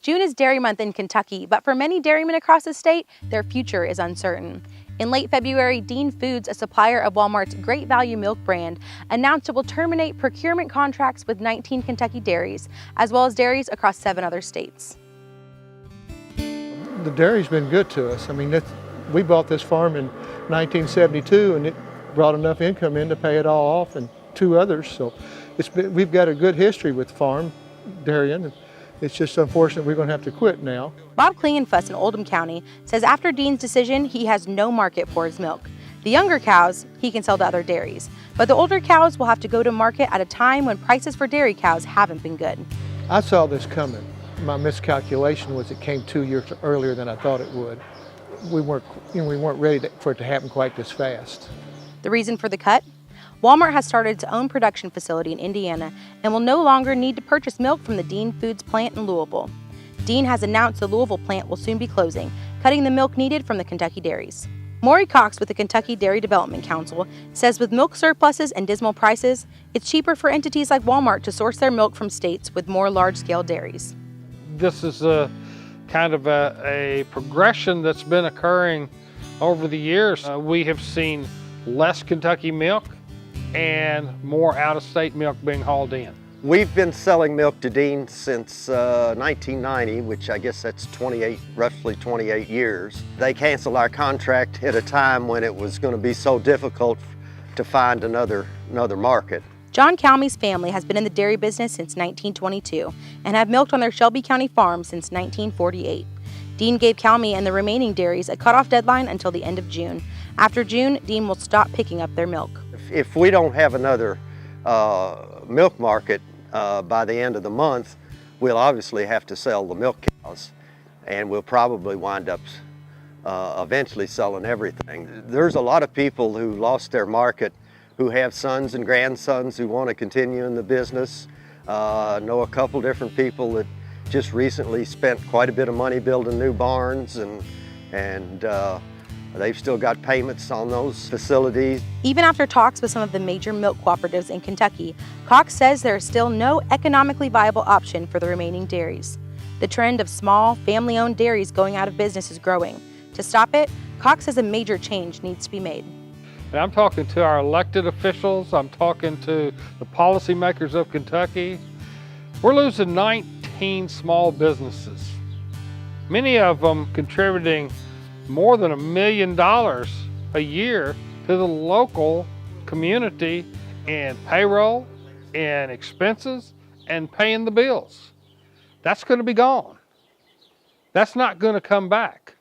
June is Dairy Month in Kentucky, but for many dairymen across the state, their future is uncertain. In late February, Dean Foods, a supplier of Walmart's Great Value Milk brand, announced it will terminate procurement contracts with 19 Kentucky dairies, as well as dairies across 7 other states. The dairy's been good to us. I mean, we bought this farm in 1972, and it brought enough income in to pay it all off and 2 others. So we've got a good history with farm dairying. It's just unfortunate we're going to have to quit now. Bob KLINGENFUS in Oldham County says after Dean's decision, he has no market for his milk. The younger cows he can sell to other dairies, but the older cows will have to go to market at a time when prices for dairy cows haven't been good. I saw this coming. My miscalculation was it came 2 years earlier than I thought it would. We weren't ready for it to happen quite this fast. The reason for the cut? Walmart has started its own production facility in Indiana and will no longer need to purchase milk from the Dean Foods plant in Louisville. Dean has announced the Louisville plant will soon be closing, cutting the milk needed from the Kentucky dairies. MAURY with the Kentucky Dairy Development Council says with milk surpluses and dismal prices, it's cheaper for entities like Walmart to source their milk from states with more large-scale dairies. This is a kind of a progression that's been occurring over the years. We have seen less Kentucky milk and more out-of-state milk being hauled in. We've been selling milk to Dean since 1990, which I guess that's roughly 28 years. They canceled our contract at a time when it was going to be so difficult to find another market. John KALMEY's family has been in the dairy business since 1922 and have milked on their Shelby County farm since 1948. Dean gave KALMEY and the remaining dairies a cutoff deadline until the end of June. After June, Dean will stop picking up their milk. If we don't have another milk market by the end of the month, we'll obviously have to sell the milk cows, and we'll probably wind up eventually selling everything. There's a lot of people who lost their market who have sons and grandsons who want to continue in the business. I know a couple different people that just recently spent quite a bit of money building new barns, and they've still got payments on those facilities. Even after talks with some of the major milk cooperatives in Kentucky, Cox says there is still no economically viable option for the remaining dairies. The trend of small, family-owned dairies going out of business is growing. To stop it, Cox says a major change needs to be made. And I'm talking to our elected officials, I'm talking to the policymakers of Kentucky. We're losing 19 small businesses, many of them contributing more than $1 million a year to the local community in payroll and expenses and paying the bills. That's going to be gone. That's not going to come back.